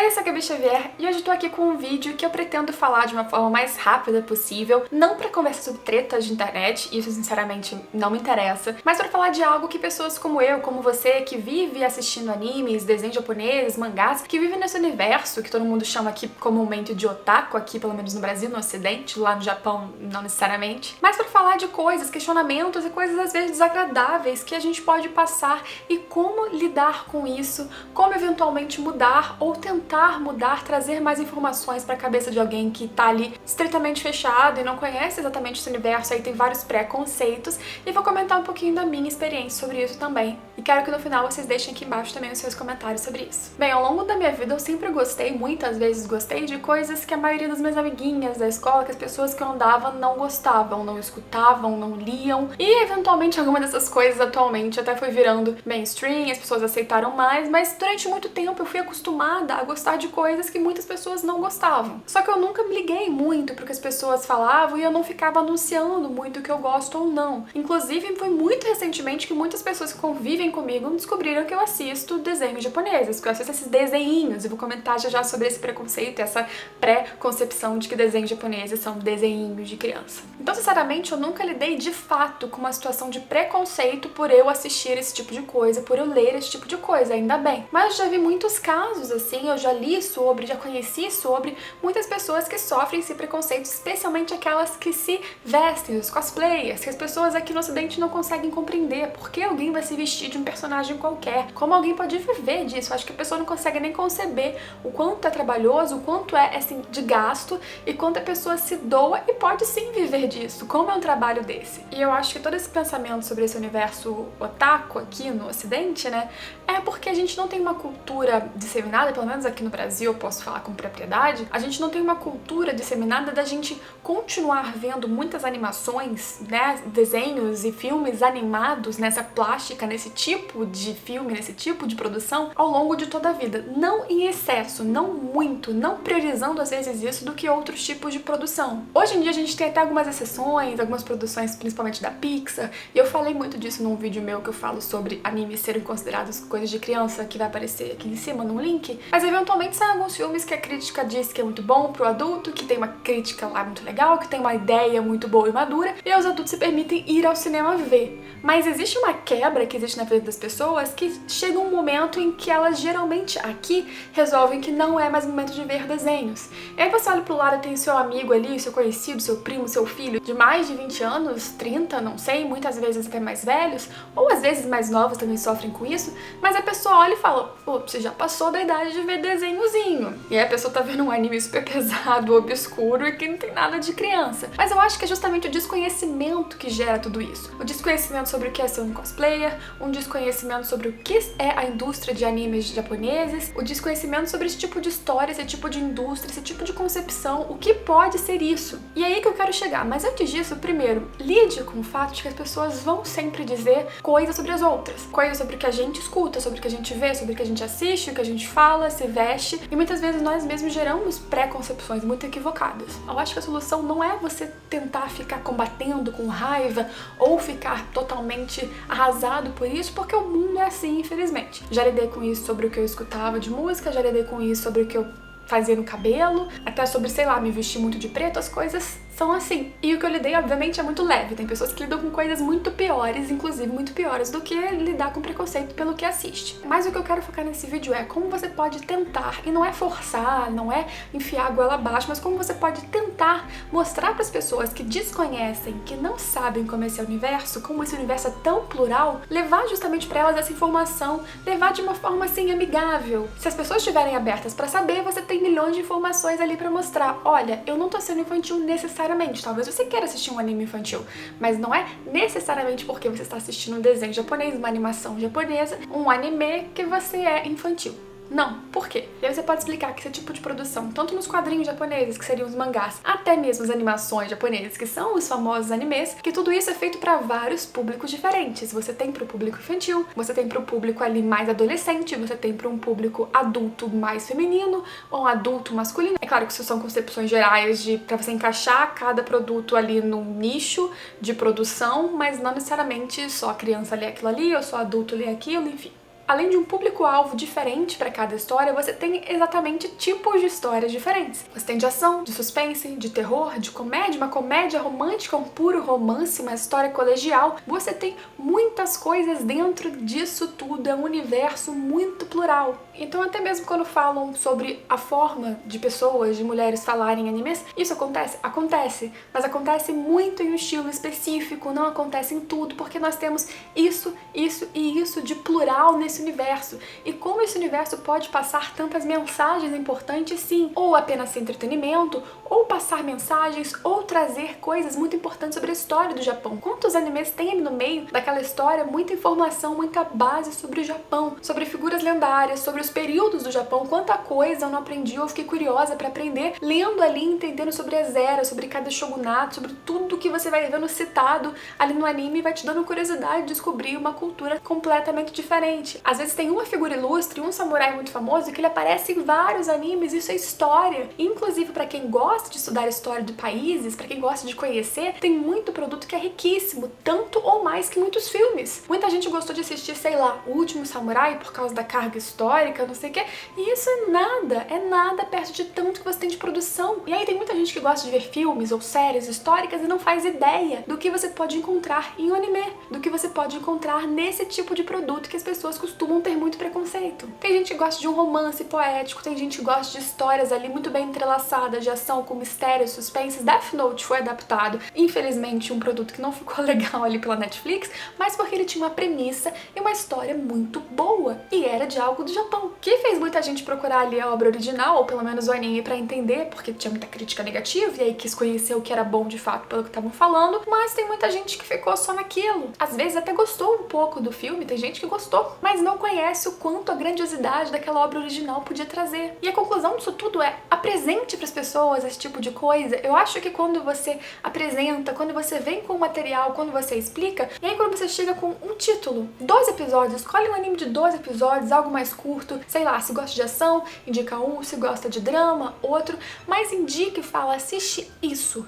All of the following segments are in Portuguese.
Oi, eu sou a Gabi Xavier e hoje eu tô aqui com um vídeo que eu pretendo falar de uma forma mais rápida possível, não pra conversar sobre tretas de internet, isso sinceramente não me interessa, mas pra falar de algo que pessoas como eu, como você, que vive assistindo animes, desenhos japoneses, mangás, que vive nesse universo que todo mundo chama aqui comumente de otaku, aqui pelo menos no Brasil, no ocidente, lá no Japão não necessariamente, mas pra falar de coisas, questionamentos e coisas às vezes desagradáveis que a gente pode passar e como lidar com isso, como eventualmente mudar ou tentar mudar, trazer mais informações para a cabeça de alguém que tá ali estritamente fechado e não conhece exatamente esse universo, aí tem vários preconceitos, e vou comentar um pouquinho da minha experiência sobre isso também. E quero que no final vocês deixem aqui embaixo também os seus comentários sobre isso. Bem, ao longo da minha vida eu sempre gostei, muitas vezes gostei, de coisas que a maioria das minhas amiguinhas da escola, que as pessoas que eu andava não gostavam, não escutavam, não liam, e eventualmente alguma dessas coisas atualmente até foi virando mainstream, as pessoas aceitaram mais, mas durante muito tempo eu fui acostumada a gostar de coisas que muitas pessoas não gostavam. Só que eu nunca me liguei muito pro que as pessoas falavam e eu não ficava anunciando muito o que eu gosto ou não. Inclusive, foi muito recentemente que muitas pessoas que convivem comigo descobriram que eu assisto desenhos japoneses, que eu assisto esses desenhinhos. Eu vou comentar já sobre esse preconceito, essa pré-concepção de que desenhos japoneses são desenhinhos de criança. Então, sinceramente, eu nunca lidei de fato com uma situação de preconceito por eu assistir esse tipo de coisa, por eu ler esse tipo de coisa, ainda bem. Mas já vi muitos casos assim, eu já li sobre, já conheci sobre muitas pessoas que sofrem esse preconceito, especialmente aquelas que se vestem, os cosplayers, que as pessoas aqui no ocidente não conseguem compreender por que alguém vai se vestir de um personagem qualquer, como alguém pode viver disso. Acho que a pessoa não consegue nem conceber o quanto é trabalhoso, o quanto é assim de gasto e quanto a pessoa se doa e pode sim viver disso, como é um trabalho desse. E eu acho que todo esse pensamento sobre esse universo otaku aqui no ocidente, né, é porque a gente não tem uma cultura disseminada, pelo menos aqui no Brasil eu posso falar com propriedade, a gente não tem uma cultura disseminada da gente continuar vendo muitas animações, né, desenhos e filmes animados nessa plástica, nesse tipo de filme, nesse tipo de produção ao longo de toda a vida. Não em excesso, não muito, não priorizando às vezes isso do que outros tipos de produção. Hoje em dia a gente tem até algumas exceções, algumas produções principalmente da Pixar, e eu falei muito disso num vídeo meu que eu falo sobre animes serem considerados coisas de criança, que vai aparecer aqui em cima num link, mas eventualmente saem alguns filmes que a crítica diz que é muito bom pro adulto, que tem uma crítica lá muito legal, que tem uma ideia muito boa e madura, e os adultos se permitem ir ao cinema ver. Mas existe uma quebra que existe na vida das pessoas que chega um momento em que elas geralmente aqui resolvem que não é mais momento de ver desenhos. E aí você olha pro lado e tem seu amigo ali, seu conhecido, seu primo, seu filho, de mais de 20 anos, 30, não sei, muitas vezes até mais velhos, ou às vezes mais novos também sofrem com isso, mas a pessoa olha e fala, pô, você já passou da idade de ver desenhozinho. E aí a pessoa tá vendo um anime super pesado, obscuro e que não tem nada de criança. Mas eu acho que é justamente o desconhecimento que gera tudo isso. O desconhecimento sobre o que é ser um cosplayer, um desconhecimento sobre o que é a indústria de animes japoneses, o desconhecimento sobre esse tipo de história, esse tipo de indústria, esse tipo de concepção, o que pode ser isso. E é aí que eu quero chegar. Mas antes disso, primeiro, lide com o fato de que as pessoas vão sempre dizer coisas sobre as outras. Coisas sobre o que a gente escuta, sobre o que a gente vê, sobre o que a gente assiste, o que a gente fala, se veste. E muitas vezes nós mesmos geramos preconcepções muito equivocadas. Eu acho que a solução não é você tentar ficar combatendo com raiva ou ficar totalmente arrasado por isso, porque o mundo é assim, infelizmente. Já lidei com isso sobre o que eu escutava de música, já lidei com isso sobre o que eu fazia no cabelo, até sobre, sei lá, me vestir muito de preto, as coisas são assim. E o que eu lidei, obviamente, é muito leve. Tem pessoas que lidam com coisas muito piores, inclusive muito piores do que lidar com preconceito pelo que assiste. Mas o que eu quero focar nesse vídeo é como você pode tentar, e não é forçar, não é enfiar a goela abaixo, mas como você pode tentar mostrar para as pessoas que desconhecem, que não sabem como é esse universo, como esse universo é tão plural, levar justamente para elas essa informação, levar de uma forma assim amigável. Se as pessoas estiverem abertas para saber, você tem milhões de informações ali para mostrar. Olha, eu não tô sendo infantil necessariamente. Talvez você queira assistir um anime infantil, mas não é necessariamente porque você está assistindo um desenho japonês, uma animação japonesa, um anime que você é infantil. Não. Por quê? E aí você pode explicar que esse tipo de produção, tanto nos quadrinhos japoneses, que seriam os mangás, até mesmo as animações japonesas, que são os famosos animes, que tudo isso é feito para vários públicos diferentes. Você tem para o público infantil, você tem para o público ali mais adolescente, você tem para um público adulto mais feminino, ou um adulto masculino. É claro que isso são concepções gerais de para você encaixar cada produto ali num nicho de produção, mas não necessariamente só a criança lê aquilo ali, ou só adulto lê aquilo, enfim. além de um público-alvo diferente para cada história, você tem exatamente tipos de histórias diferentes. Você tem de ação, de suspense, de terror, de comédia, uma comédia romântica, um puro romance, uma história colegial. Você tem muitas coisas dentro disso tudo, é um universo muito plural. Então até mesmo quando falam sobre a forma de pessoas, de mulheres falarem em animes, isso acontece? Acontece, mas acontece muito em um estilo específico, não acontece em tudo, porque nós temos isso, isso e isso de plural nesse universo. E como esse universo pode passar tantas mensagens importantes, sim, ou apenas ser entretenimento, ou passar mensagens, ou trazer coisas muito importantes sobre a história do Japão. Quantos animes tem ali no meio daquela história? Muita informação, muita base sobre o Japão, sobre figuras lendárias, sobre os períodos do Japão, quanta coisa eu não aprendi, eu fiquei curiosa pra aprender, lendo ali, entendendo sobre as eras, sobre cada shogunato, sobre tudo que você vai vendo citado ali no anime, vai te dando curiosidade de descobrir uma cultura completamente diferente. Às vezes tem uma figura ilustre, um samurai muito famoso, que ele aparece em vários animes, isso é história. Inclusive, pra quem gosta de estudar a história de países, pra quem gosta de conhecer, tem muito produto que é riquíssimo, tanto ou mais que muitos filmes. Muita gente gostou de assistir, sei lá, O Último Samurai por causa da carga histórica, não sei o que, e isso é nada perto de tanto que você tem de produção. E aí tem muita gente que gosta de ver filmes ou séries históricas e não faz ideia do que você pode encontrar em um anime, do que você pode encontrar nesse tipo de produto que as pessoas costumam ter muito preconceito. Tem gente que gosta de um romance poético, tem gente que gosta de histórias ali muito bem entrelaçadas, de ação com mistérios, suspenses. Death Note foi adaptado, infelizmente um produto que não ficou legal ali pela Netflix, mas porque ele tinha uma premissa e uma história muito boa, e era de algo do Japão, que fez muita gente procurar ali a obra original, ou pelo menos o anime, pra entender, porque tinha muita crítica negativa, e aí quis conhecer o que era bom de fato pelo que estavam falando, mas tem muita gente que ficou só naquilo. Às vezes até gostou um pouco do filme, tem gente que gostou, mas não conhece o quanto a grandiosidade daquela obra original podia trazer. E a conclusão disso tudo é: apresente pras pessoas esse tipo de coisa. Eu acho que quando você apresenta, quando você vem com o material, quando você explica, e aí quando você chega com um título, 2 episódios, escolhe um anime de 2 episódios, algo mais curto, sei lá, se gosta de ação, indica um, se gosta de drama, outro, mas indica e fala, assiste isso,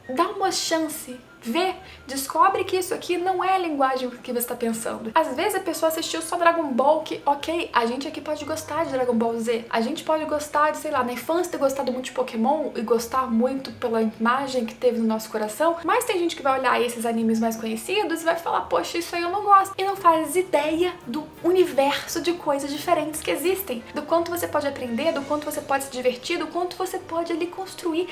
dá uma chance, vê, descobre que isso aqui não é a linguagem que você está pensando. Às vezes a pessoa assistiu só Dragon Ball, que ok, a gente aqui pode gostar de Dragon Ball Z, a gente pode gostar de, sei lá, na infância ter gostado muito de Pokémon e gostar muito pela imagem que teve no nosso coração, mas tem gente que vai olhar esses animes mais conhecidos e vai falar, poxa, isso aí eu não gosto, e não faz ideia do universo de coisas diferentes que existem, do quanto você pode aprender, do quanto você pode se divertir, do quanto você pode ali construir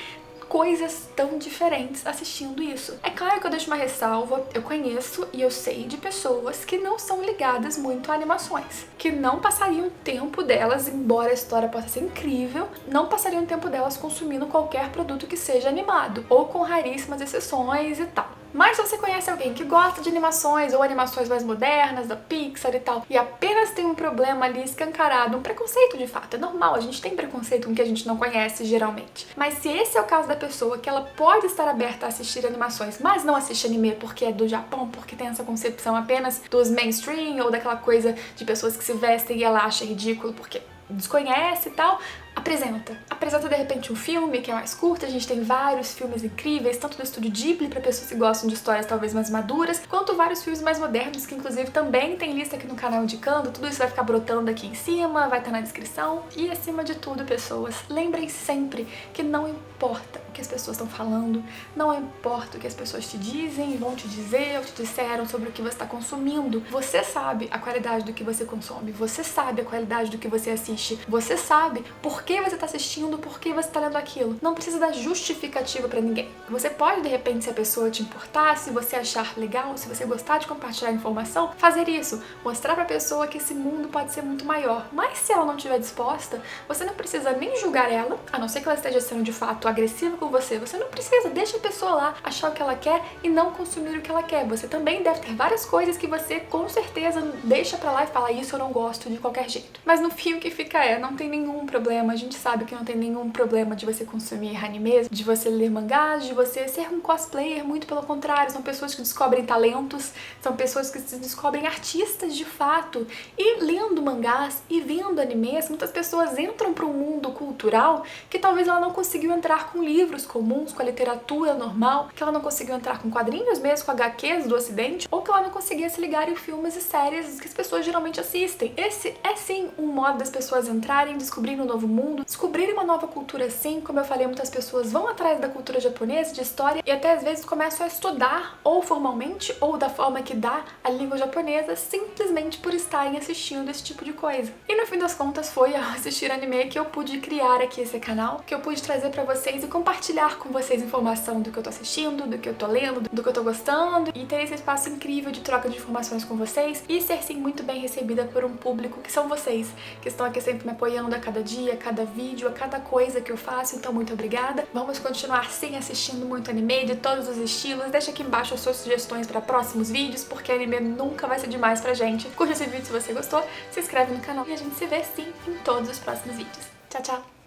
coisas tão diferentes assistindo isso. É claro que eu deixo uma ressalva, eu conheço e eu sei de pessoas que não são ligadas muito a animações, que não passariam tempo delas, embora a história possa ser incrível, não passariam tempo delas consumindo qualquer produto que seja animado, ou com raríssimas exceções e tal. Mas se você conhece alguém que gosta de animações ou animações mais modernas, da Pixar e tal, e apenas tem um problema ali escancarado, um preconceito de fato, é normal, a gente tem preconceito com o que a gente não conhece geralmente. Mas se esse é o caso da pessoa, que ela pode estar aberta a assistir animações, mas não assiste anime porque é do Japão, porque tem essa concepção apenas dos mainstream, ou daquela coisa de pessoas que se vestem e ela acha ridículo porque desconhece e tal, apresenta de repente um filme que é mais curto. A gente tem vários filmes incríveis, tanto do estúdio Ghibli para pessoas que gostam de histórias talvez mais maduras, quanto vários filmes mais modernos, que inclusive também tem lista aqui no canal indicando. Tudo isso vai ficar brotando aqui em cima, vai estar na descrição. E acima de tudo, pessoas, lembrem sempre que não importa o que as pessoas estão falando, não importa o que as pessoas te dizem e vão te dizer ou te disseram sobre o que você está consumindo. Você sabe a qualidade do que você consome, você sabe a qualidade do que você assiste, você sabe por que você tá assistindo, por que você tá lendo aquilo. Não precisa dar justificativa pra ninguém. Você pode, de repente, se a pessoa te importar, se você achar legal, se você gostar de compartilhar informação, fazer isso. Mostrar pra pessoa que esse mundo pode ser muito maior. Mas se ela não estiver disposta, você não precisa nem julgar ela, a não ser que ela esteja sendo de fato agressiva com você. Você não precisa, deixa a pessoa lá achar o que ela quer e não consumir o que ela quer. Você também deve ter várias coisas que você, com certeza, deixa pra lá e fala, isso eu não gosto de qualquer jeito. Mas no fim o que fica não tem nenhum problema, a gente gente sabe que não tem nenhum problema de você consumir animes, de você ler mangás, de você ser um cosplayer, muito pelo contrário, são pessoas que descobrem talentos, são pessoas que se descobrem artistas de fato, e lendo mangás e vendo animes, muitas pessoas entram para um mundo cultural que talvez ela não conseguiu entrar com livros comuns, com a literatura normal, que ela não conseguiu entrar com quadrinhos mesmo, com HQs do ocidente, ou que ela não conseguia se ligar em filmes e séries que as pessoas geralmente assistem. Esse é sim um modo das pessoas entrarem, descobrirem um novo mundo, descobrirem uma nova cultura sim. Como eu falei, muitas pessoas vão atrás da cultura japonesa, de história, e até às vezes começam a estudar, ou formalmente, ou da forma que dá a língua japonesa, simplesmente por estarem assistindo esse tipo de coisa. E no fim das contas foi ao assistir anime que eu pude criar aqui esse canal, que eu pude trazer pra vocês e compartilhar com vocês informação do que eu tô assistindo, do que eu tô lendo, do que eu tô gostando, e ter esse espaço incrível de troca de informações com vocês, e ser sim muito bem recebida por um público que são vocês, que estão aqui sempre me apoiando a cada dia, a cada vídeo, a cada coisa que eu faço, então muito obrigada. Vamos continuar sim assistindo muito anime de todos os estilos. Deixa aqui embaixo as suas sugestões para próximos vídeos, porque anime nunca vai ser demais pra gente. Curte esse vídeo se você gostou, se inscreve no canal e a gente se vê sim em todos os próximos vídeos. Tchau, tchau!